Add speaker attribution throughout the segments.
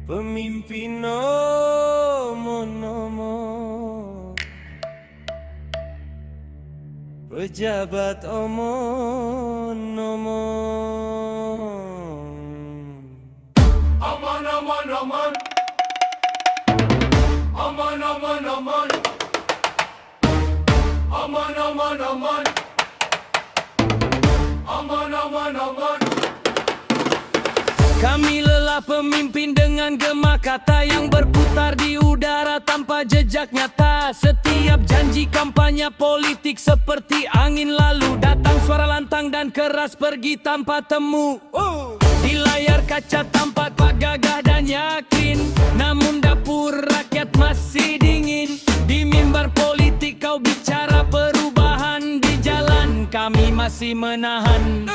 Speaker 1: Pemimpin omong-omong, pejabat omong-omong.
Speaker 2: Omon-omon-omon, omon-omon-omon, omon-omon-omon, omon-omon-omon.
Speaker 1: Kami lelah pemimpin dengan gema kata yang berputar di udara tanpa jejak nyata. Setiap janji kampanye politik seperti angin lalu, datang suara lantang dan keras, pergi tanpa temu. Di layar kaca tampak Pak gagah dan yakin, namun dapur rakyat masih dingin. Di mimbar politik kau bicara perubahan, di jalan kami masih menahan.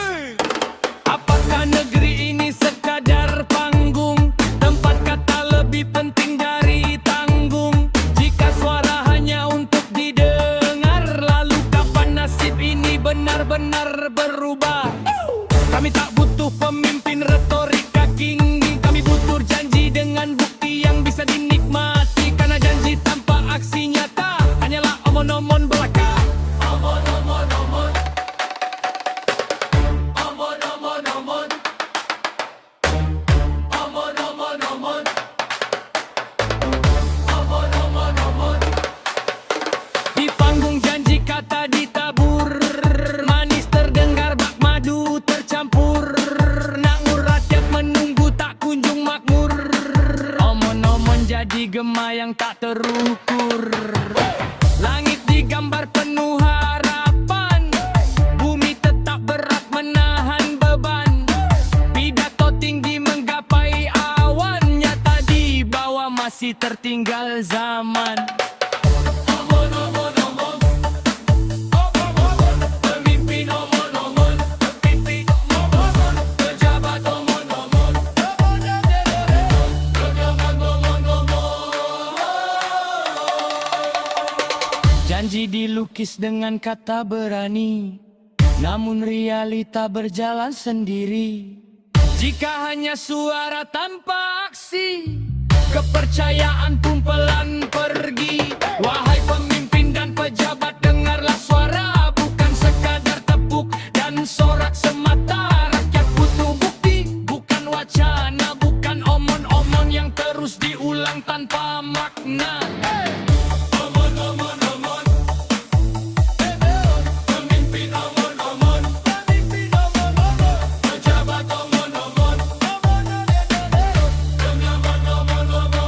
Speaker 1: Apakah negeri ini sekadar panggung, tempat kata lebih penting dari tanggung? Jika suara hanya untuk didengar, lalu kapan nasib ini benar-benar berubah? Kami tak butuh pemimpin retorika tinggi, kami butuh janji dengan bukti yang bisa dinikmati. Karena janji tanpa aksi nyata hanyalah omon-omon belaka.
Speaker 2: Omon-omon-omon, omon-omon-omon, omon-omon-omon, omon-omon-omon.
Speaker 1: Di panggung janji kata ditabur, manis terdengar bak madu tercampur. Namun rakyat menunggu tak kunjung makmur. Omon-omon jadi gema yang tak terukur. Langit digambar penuh harapan, bumi tetap berat menahan beban. Pidato tinggi menggapai awan, nyata di bawah masih tertinggal zaman.
Speaker 2: Omon-omon-omon, pemimpin omon-omon, pemimpin omon-omon, pejabat omon-omon, pejabat omon-omon.
Speaker 1: Janji dilukis dengan kata berani, namun realita berjalan sendiri. Jika hanya suara tanpa aksi, kepercayaan pun pelan pergi. Wahai pemimpin dan pejabat, dengarlah suara, bukan sekadar tepuk dan sorak semata. Rakyat butuh bukti, bukan wacana, bukan omon-omon yang terus diulang tanpa makna.
Speaker 2: Omon-omon-omon, pemimpin omon-omon, pejabat omon-omon, pejabat omon-omon.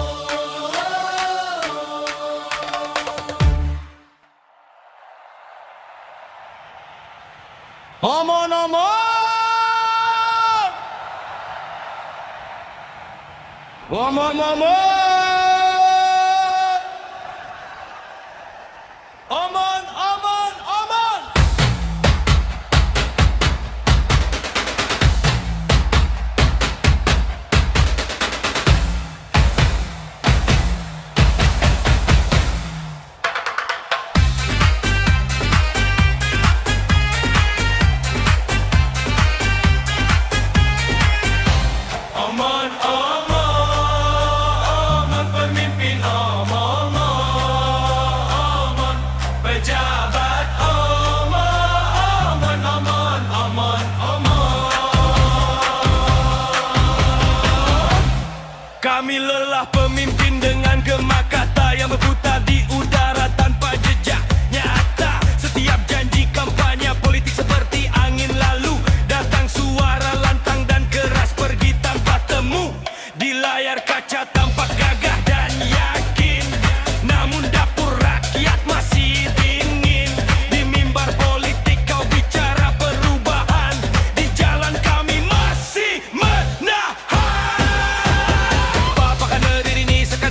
Speaker 1: Omon-omon! Omon-omon! Omon-omon-omon!
Speaker 2: Omon-omon, pemimpin omon-omon, pejabat omon-omon, omon-omon.
Speaker 1: Kami lelah pemimpin dengan gema kata yang berputar di udara tanpa jejak nyata. Setiap janji kampanye politik seperti angin lalu, datang suara lantang dan keras, pergi tanpa temu. Di layar kaca tampak gagah dan yakin, namun dapur rakyat masih dingin. Di mimbar politik kau bicara perubahan, di jalan kami masih menahan. Apakah negeri ini sekarang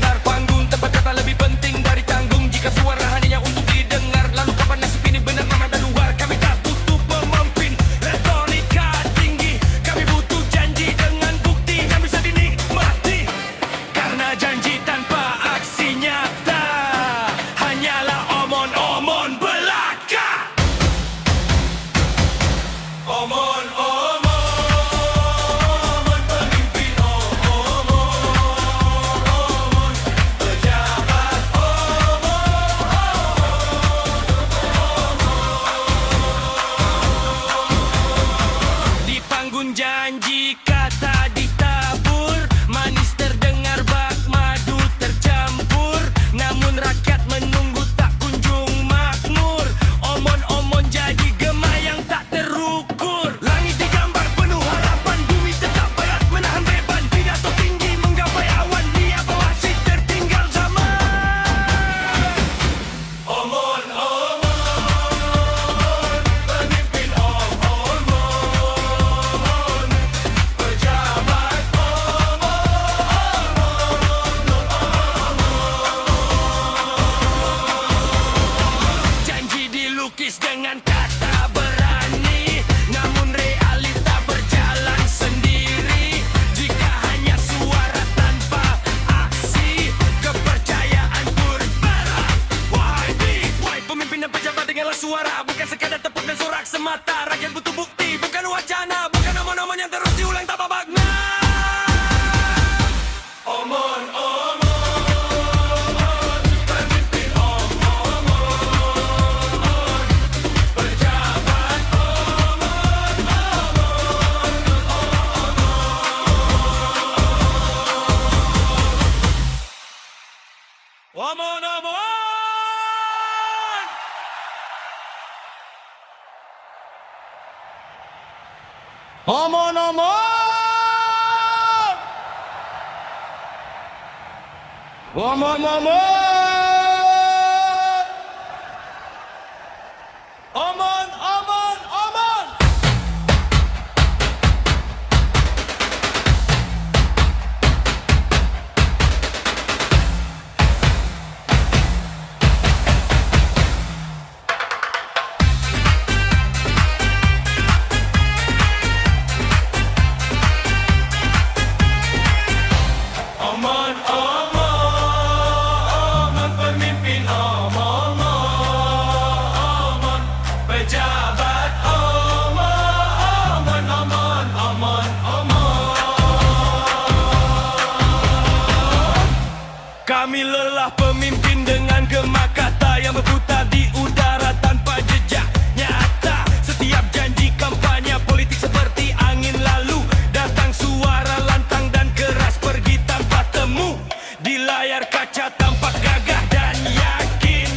Speaker 2: Omon, omon.
Speaker 1: Omon-omon! Omon-omon! Omon, omon, omon!
Speaker 2: Omon, omon, pemimpin omon, omon, pejabat omon, omon, omon, omon.
Speaker 1: Kami lelah pemimpin dengan gemak kata yang berputar di udara tanpa jejak nyata. Setiap janji kampanye politik seperti angin lalu, datang suara lantang dan keras pergi tanpa temu. Di layar kaca tampak gagah dan yakin,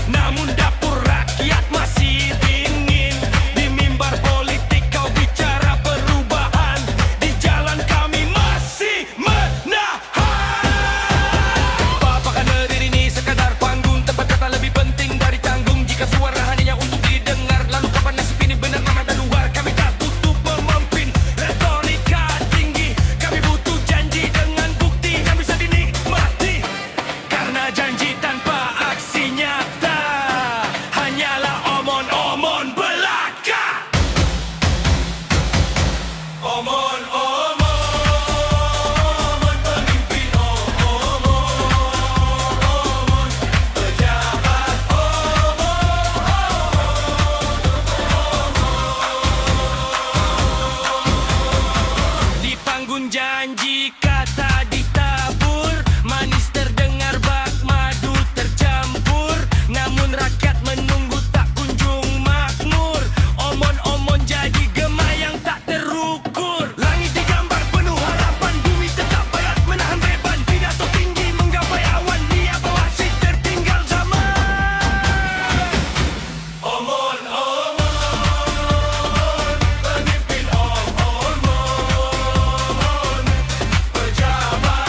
Speaker 1: namun dapur rakyat masih dingin. Di mimbar politik kau bicara perubahan, di jalan kami masih menahan. Apakah negeri ini sekadar panggung, tempat kata lebih penting dari tanggung? Jika suara hanya untuk didengar, lalu kapan nasib ini benar ramai dan luar? Kami tak butuh pemimpin retorika tinggi, kami butuh janji dengan bukti yang bisa dinikmati. Karena janji tanpa aksi nyata hanyalah omon-omon belaka.
Speaker 2: Omon, omon, pemimpin omon, omon, pejabat
Speaker 1: Di panggung janji kata ditabur, manis terdengar bak madu tercampur, namun rakyat menunggu tak kunjung makmur. Omon-omon jadi gema yang tak terukur. Langit digambar penuh harapan, bumi tetap bayat menahan beban. Pidato tinggi menggapai awan, dia bawasih tertinggal zaman.
Speaker 2: omon, omon, pemimpin omon, omon, pejabat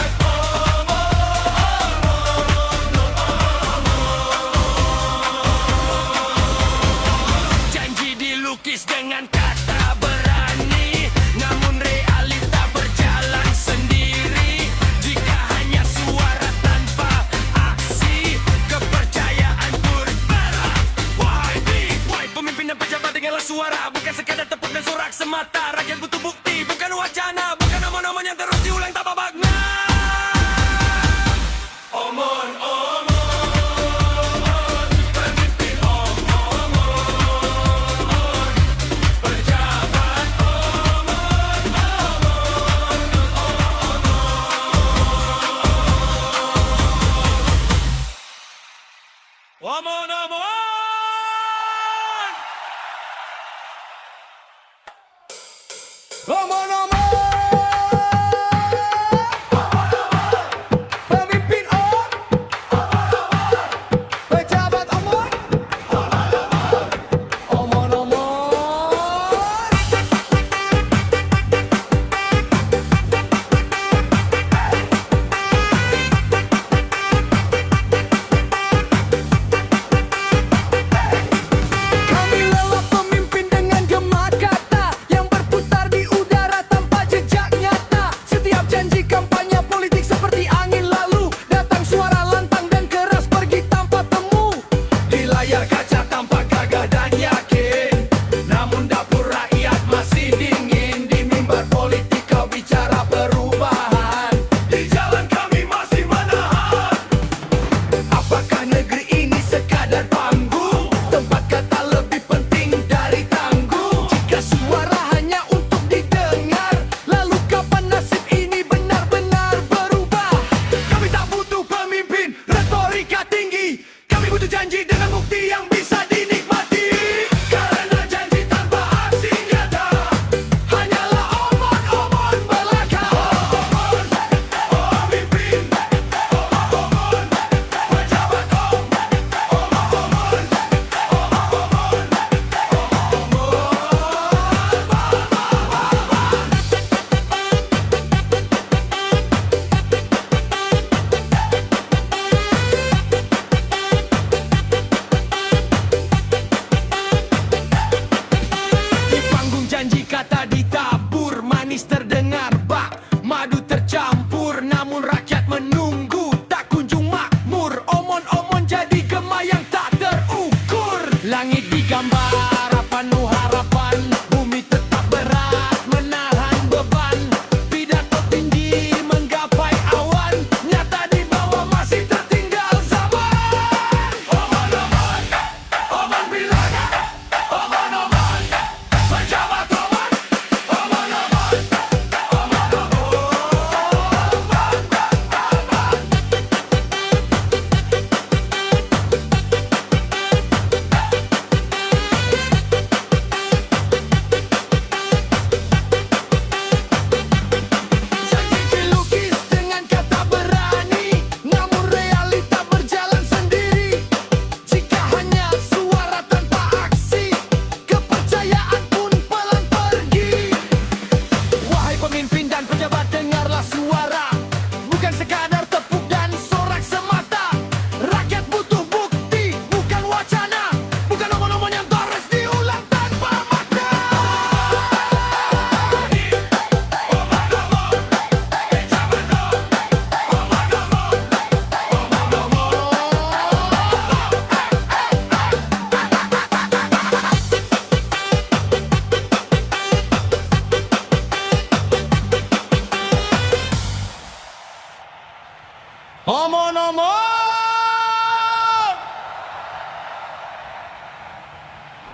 Speaker 1: Omon-omon!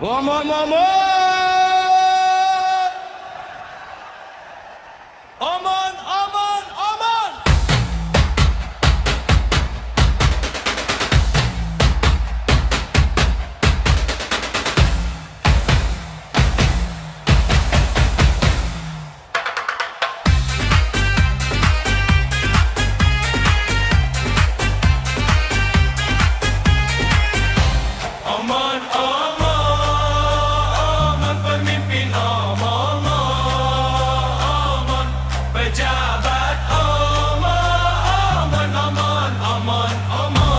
Speaker 1: Omon-omon! Omon-omon-omon!
Speaker 2: Omon, omon, pemimpin omon, omon, pejabat omon, omon, omon, omon.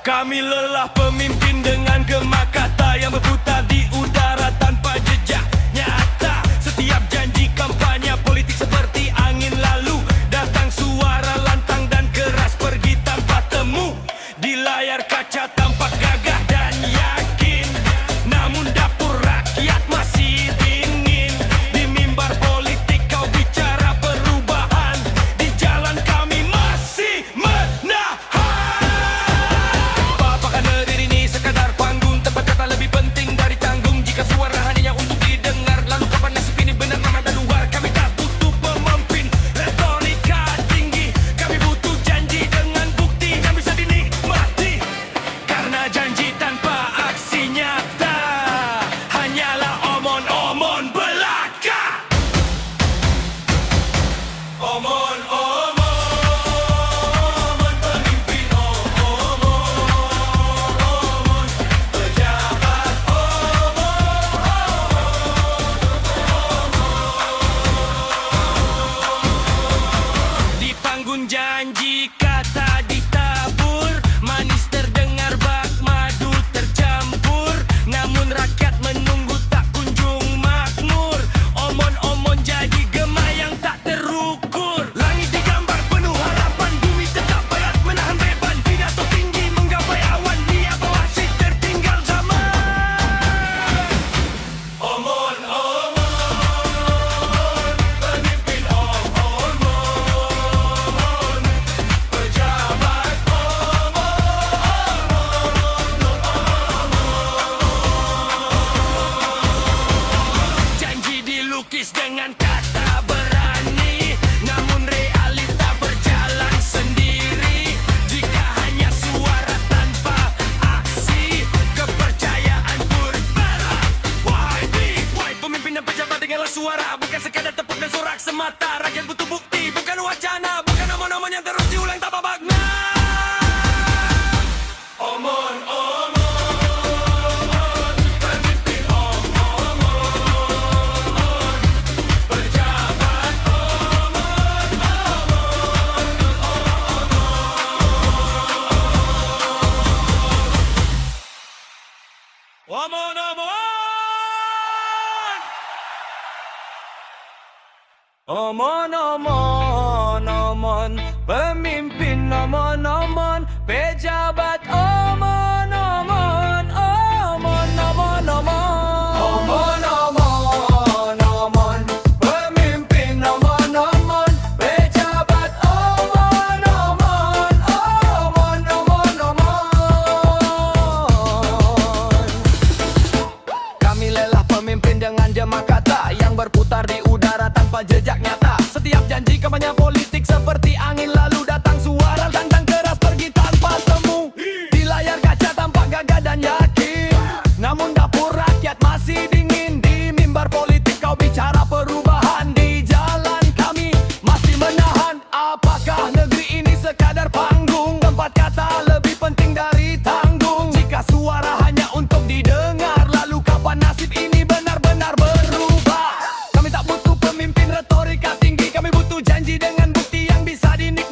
Speaker 1: Kami lelah pemimpin dengan gemak kata yang berputar di udara tanpa jejak nyata. Setiap janji kampanye politik seperti angin lalu, datang suara lantang dan keras pergi tanpa temu. Di layar kaca tampak gagah dan yakin, namun dapur rakyat masih dingin. Di mimbar politik kau bicara perubahan, di jalan kami masih menahan. Apakah negeri ini sekadar panggung, tempat kata lebih penting dari tanggung? Jika suara hanya untuk didengar, lalu kapan nasib ini benar mana dan luar? Kami tak butuh pemimpin retorika tinggi, kami butuh janji dengan bukti yang bisa dinikmati. Karena janji tanpa aksi nyata hanyalah omon-omon belaka.
Speaker 2: Omon, omon, pemimpin omon, omon, pejabat
Speaker 1: Di panggung janji kata ditabur, manis terdengar bak madu tercampur, namun rakyat menunggu tak kunjung makmur. Omon-omon jadi gema yang tak terukur. Langit digambar penuh harapan, bumi tetap bayat menahan beban. Pidato tinggi menggapai awan, niat bawasih tertinggal zaman.
Speaker 2: omon, pemimpin omon, pejabat
Speaker 1: Janji dilukis dengan kata berani, namun realita berjalan sendiri. Jika hanya suara tanpa aksi, kepercayaan berbelah. Wahai pemimpin dan pejabat, dengarlah suara, bukan sekadar tepuk dan sorak semata. Rakyat butuh bukti, bukan wacana, bukan omon-omon yang terus diulang tanpa makna.
Speaker 2: omon, pemimpin omon, pejabat
Speaker 1: Omon-omon, omon, pemimpin omon-omon, pejabat omon-omon, omon-omon, omon. Omon-omon, omon, pemimpin omon-omon, pejabat omon-omon, omon-omon, omon. Kami lelah pemimpin dengan jemak kata yang berputar di udara tanpa jejak nyata. Setiap janji kampanye politik seperti angin lalu, datang suara lantang keras pergi tanpa temu. Di layar kaca tampak gagah dan yakin, namun dapur rakyat masih dingin. Di mimbar politik kau bicara perubahan, di jalan kami masih menahan. Apakah negeri ini sekadar panggung, tempat kata lebih penting dari tanggung? Jika suara hanya untuk didengar, lalu kapan nasib ini benar-benar berubah? Kami tak butuh pemimpin retorika tinggi, kami butuh janji dengan bukti yang bisa dinikmati.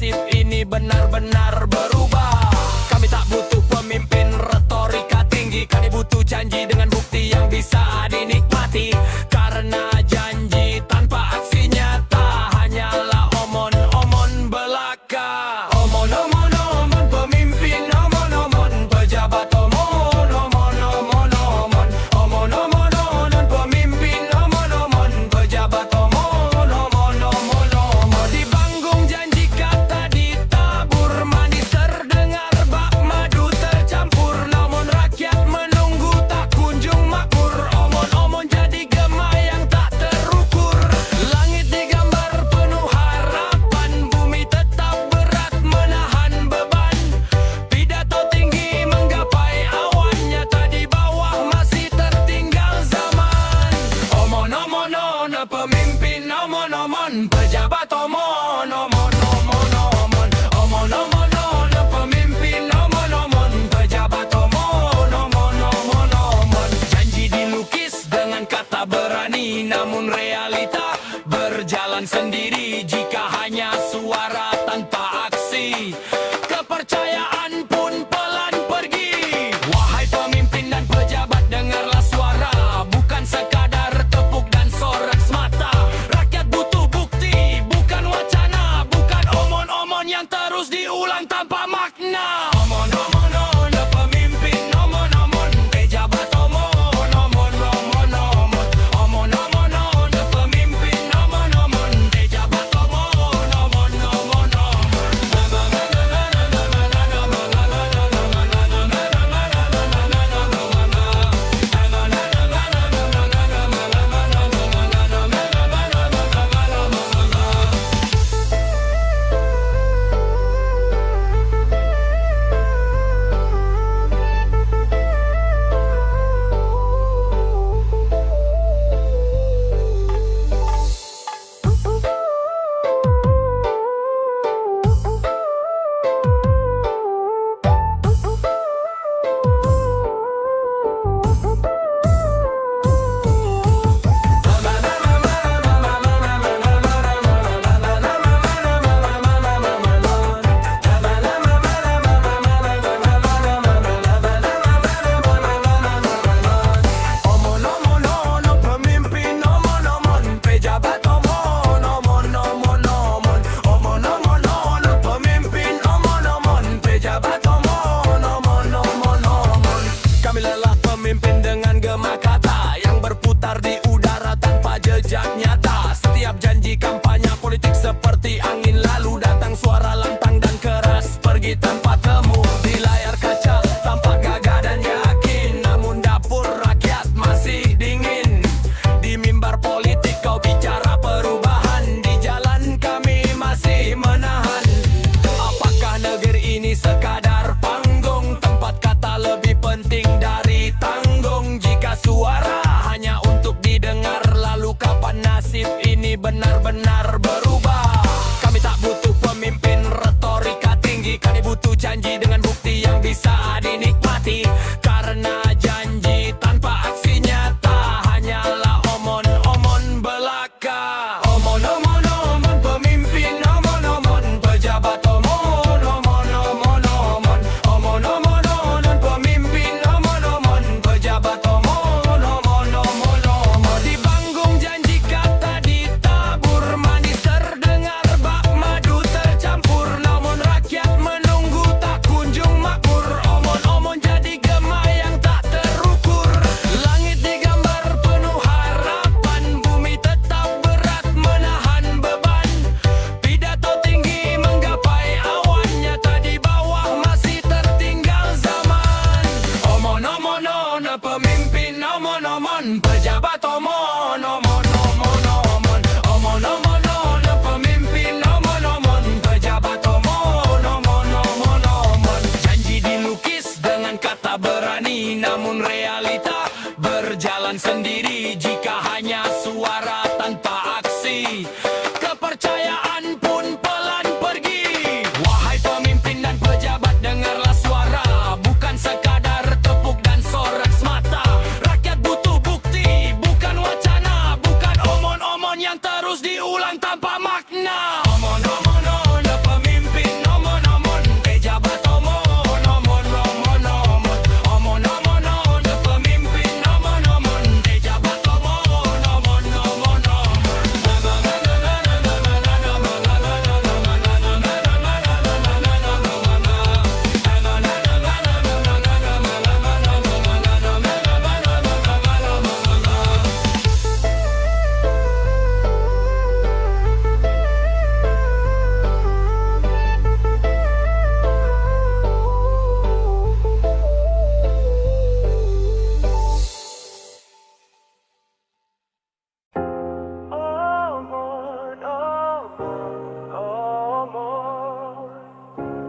Speaker 1: nasib ini benar-benar berubah. Kami tak butuh pemimpin retorika tinggi, kami butuh janji dengan bukti yang bisa dinikmati. Karena janji tanpa aksi nyata hanyalah omon-omon belaka. Omon-omon-omon pemimpin, omon-omon pejabat, omon-omon-omon-omon. Omon-omon-omon pemimpin, omon-omon pejabat, omon-omon-omon-omon. Di panggung janji kata ditabur, manis terdengar bak madu tercampur. Namun rakyat menunggu tak kunjung makmur. Omon-omon jadi gemar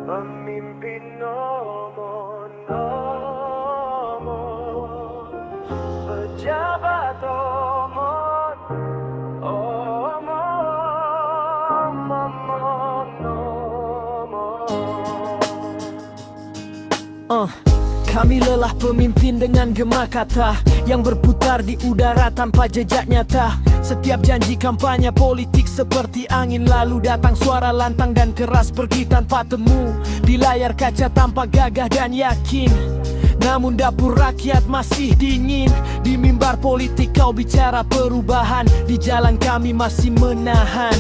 Speaker 3: Pemimpin omon-omon, pejabat omon-omon.
Speaker 1: Kami lelah pemimpin dengan gema kata yang berputar di udara tanpa jejak nyata. Setiap janji kampanye politik seperti angin, lalu datang suara lantang dan keras pergi tanpa temu. Di layar kaca tampak gagah dan yakin, namun dapur rakyat masih dingin. Di mimbar politik kau bicara perubahan, di jalan kami masih menahan.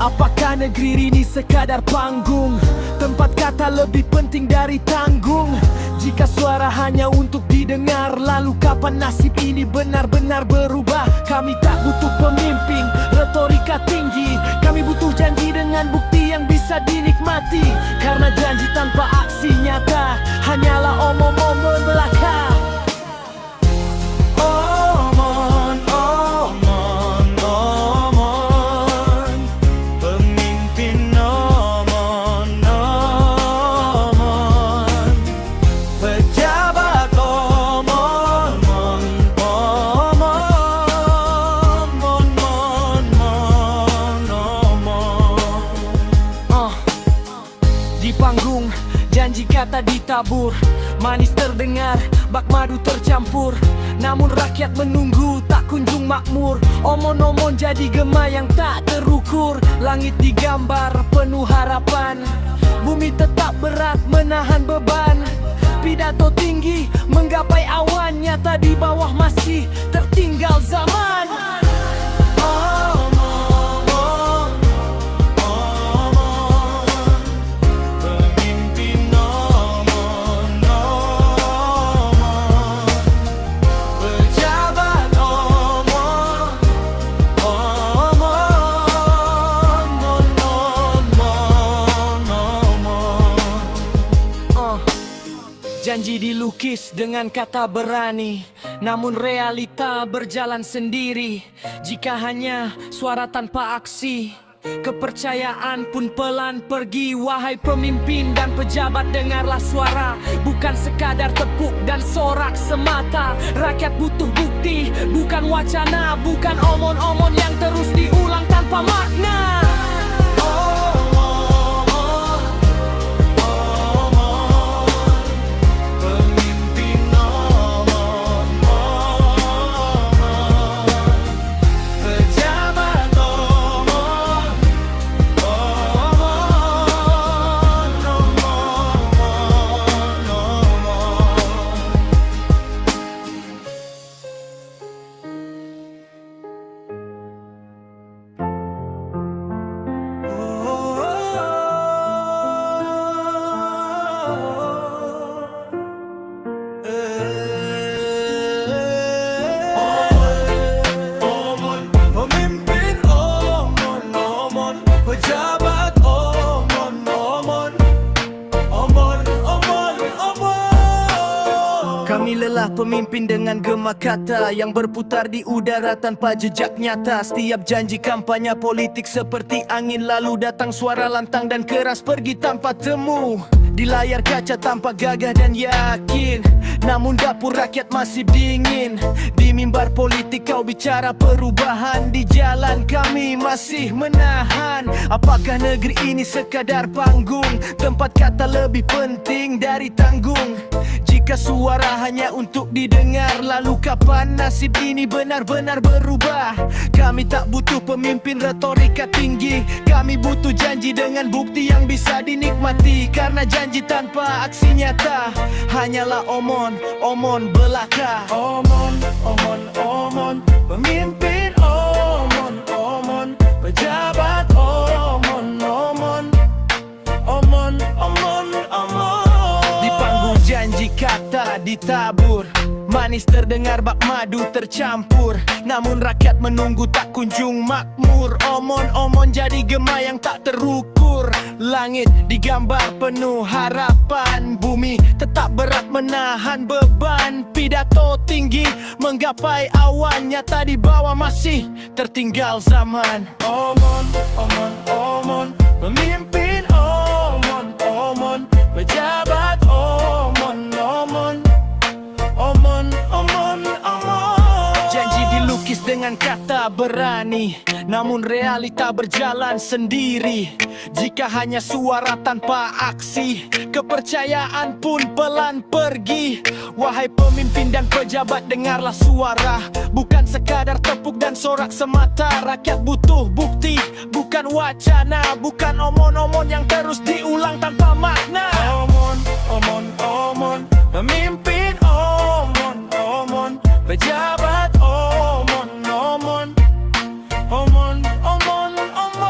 Speaker 1: Apakah negeri ini sekadar panggung? Tempat kata lebih penting dari tanggung. Jika suara hanya untuk didengar, lalu kapan nasib ini benar-benar berubah? Kami tak butuh pemimpin retorika tinggi, kami butuh janji dengan bukti yang bisa dinikmati. Karena janji tanpa aksi nyata hanyalah omong-omong belaka. Janji kata ditabur, manis terdengar, bak madu tercampur. Namun rakyat menunggu tak kunjung makmur. Omon-omon jadi gema yang tak terukur. Langit digambar penuh harapan, bumi tetap berat menahan beban. Pidato tinggi menggapai awan, nyata di bawah masih tertinggal zaman. Janji dilukis dengan kata berani, namun realita berjalan sendiri. Jika hanya suara tanpa aksi, kepercayaan pun pelan pergi. Wahai pemimpin dan pejabat, dengarlah suara, bukan sekadar tepuk dan sorak semata. Rakyat butuh bukti, bukan wacana, bukan omon-omon yang terus diulang tanpa makna. Kami lelah pemimpin dengan gema kata yang berputar di udara tanpa jejak nyata. Setiap janji kampanye politik seperti angin, lalu datang suara lantang dan keras pergi tanpa temu. Di layar kaca tampak gagah dan yakin, namun dapur rakyat masih dingin. Di mimbar politik kau bicara perubahan, di jalan kami masih menahan. Apakah negeri ini sekadar panggung? Tempat kata lebih penting dari tanggung. Jika suara hanya untuk didengar, lalu kapan nasib ini benar-benar berubah? Kami tak butuh pemimpin retorika tinggi, kami butuh janji dengan bukti yang bisa dinikmati. Karena janji tanpa aksi nyata hanyalah omon belaka. Omon, pemimpin omon, pejabat omon. Di panggung janji kata ditabur, manis terdengar bak madu tercampur. Namun rakyat menunggu tak kunjung makmur. Omon jadi gema yang tak terukur. Langit digambar penuh harapan, bumi tetap berat menahan beban. Pidato tinggi menggapai awan, nyata di bawah masih tertinggal zaman. Omon, pemimpin omon.
Speaker 4: berani, namun realita berjalan sendiri. Jika hanya suara tanpa aksi, kepercayaan pun pelan pergi. Wahai pemimpin dan pejabat, dengarlah suara, bukan sekadar tepuk dan sorak semata. Rakyat butuh bukti, bukan wacana, bukan omon-omon yang terus diulang tanpa makna. Omon, omon, omon, pemimpin omon, omon, pejabat omon, omon, omon, omon, omon.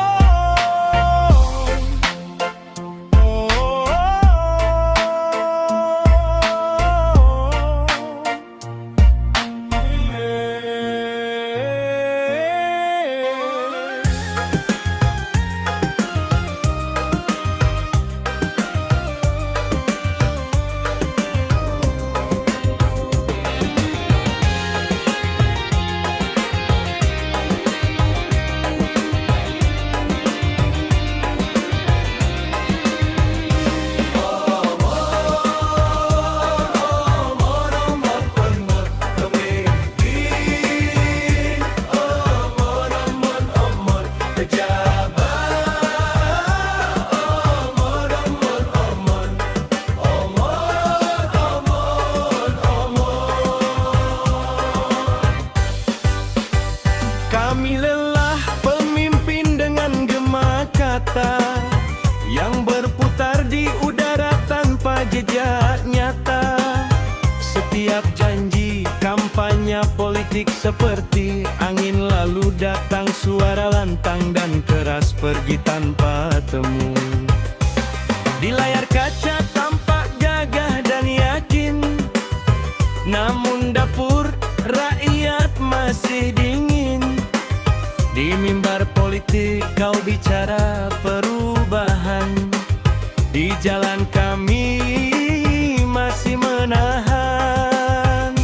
Speaker 4: Kami lelah pemimpin dengan gema kata yang berputar di udara tanpa jejak nyata. Setiap janji kampanye politik seperti angin lalu datang, suara lantang dan keras pergi tanpa temu. Di layar kaca tampak gagah dan yakin, namun dapur rakyat masih dingin. Di mimbar politik kau bicara perubahan, di jalan kami masih menahan.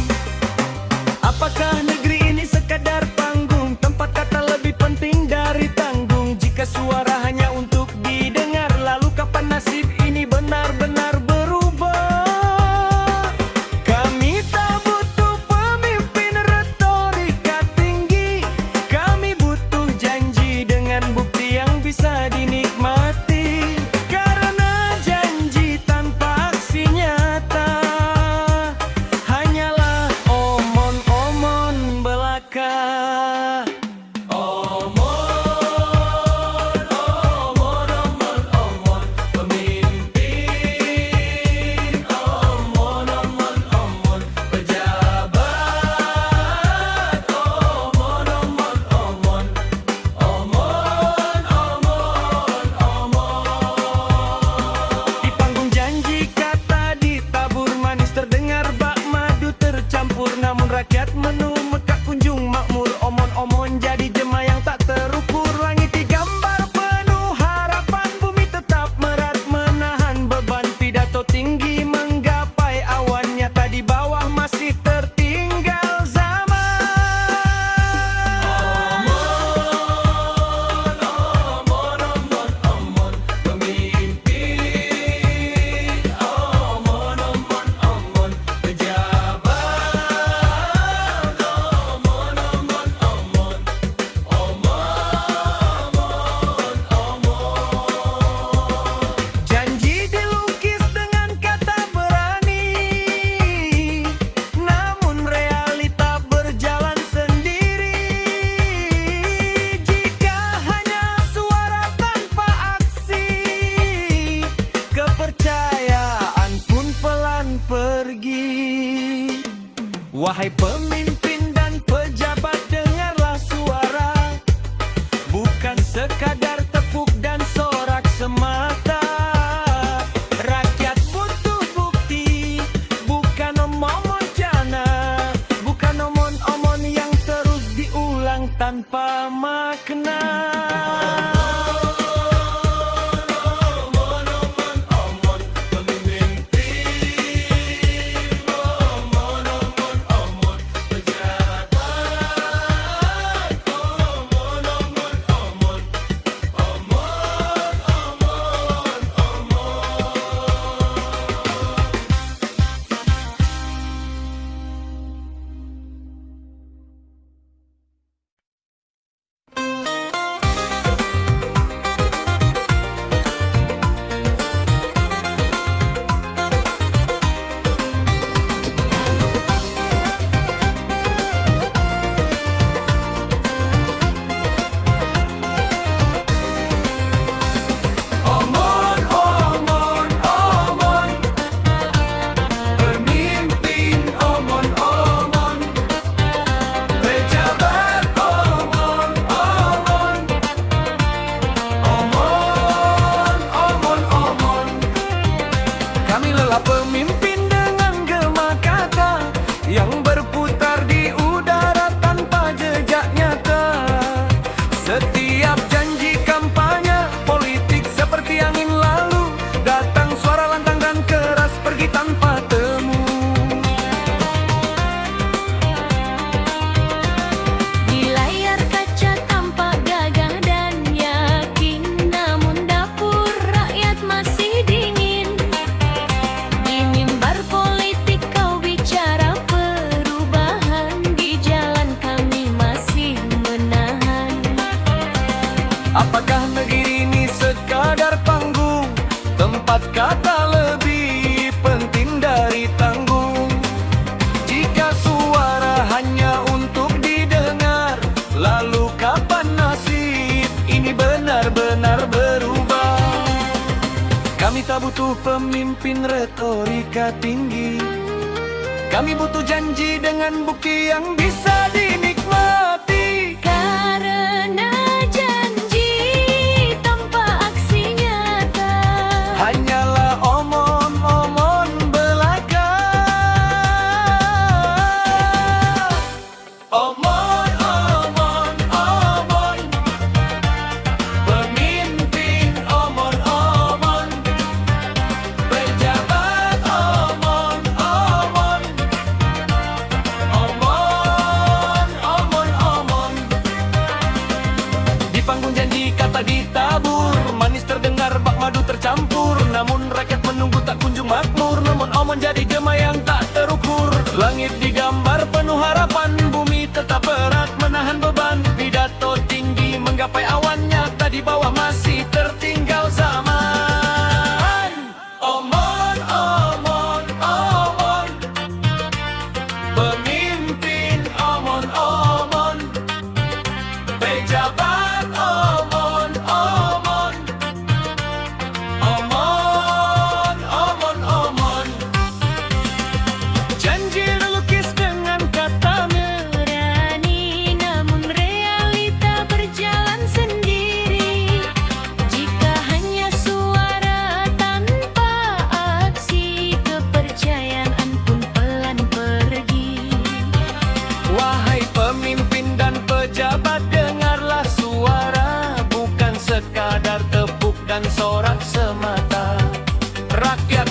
Speaker 4: Apakah negeri ini sekadar panggung, tempat kata lebih penting dari tanggung? Jika suara hanya untuk didengar, lalu kapan nasib ini benar-benar berubah? Kami tak butuh pemimpin retorika tinggi, kami butuh janji dengan bukti yang bisa dinikmati. Karena janji tanpa aksi nyata hanyalah omon-omon belaka. Di panggung janji kata ditabur manis, terdengar bak madu tercampur, namun rakyat menumut tak kunjung makmur. Omon-omon jadi jema yang tak terukur, langit digambar penuh harapan, bumi tetap merat menahan beban. Pidato tinggi menggapai awan, nyata di bawah masih tertinggal zaman. Janji dilukis dengan kata berani, namun realita berjalan sendiri. Jika hanya suara tanpa aksi, kepercayaan pun pelan pergi. Wahai pemimpin dan pejabat, dengarlah suara, bukan sekadar tepuk dan sorak semata. Rakyat butuh bukti, bukan omon wacana, bukan omon-omon yang terus diulang tanpa makna.
Speaker 1: aksi tanpa temu.
Speaker 5: Di layar kaca tampak gagah dan yakin, namun dapur rakyat masih dingin. Di mimbar politik kau bicara perubahan, di jalan kami masih menahan.
Speaker 1: Apakah negeri ini sekadar panggung, tempat kata lebih penting dari tanggung? Jika suara hanya untuk didengar, lalu kapan nasib ini benar-benar berubah? Kami tak butuh pemimpin retorika tinggi, kami butuh janji dengan bukti yang bisa dinikmati.
Speaker 5: Karena janji tanpa aksi nyata
Speaker 1: Hanyalah omong-omong belaka. Omong-omong, pemimpin omong-omong, pejabat omong-omong, omong-omong. Di panggung janji kata ditabur, manis terdengar bak madu tercampur, namun rakyat menunggu tak kunjung makmur. Namun omong jadi gema yang tak terukur. Langit digambar penuh harapan, bumi tetap berat menahan beban. Pidato tinggi menggapai awan, nyata di bawah masih tertinggal zaman. Omong-omong, omong, pemimpin omong-omong, pejabat omong-omong, omong-omong. Janji dilukis dengan kata
Speaker 5: berani, namun realita berjalan sendiri. Jika hanya suara tanpa aksi, kepercayaan pun pelan pergi.
Speaker 1: Wahai pemimpin dan pejabat, dengarlah suara, bukan sekadar tepuk dan sorak semata. Rakyat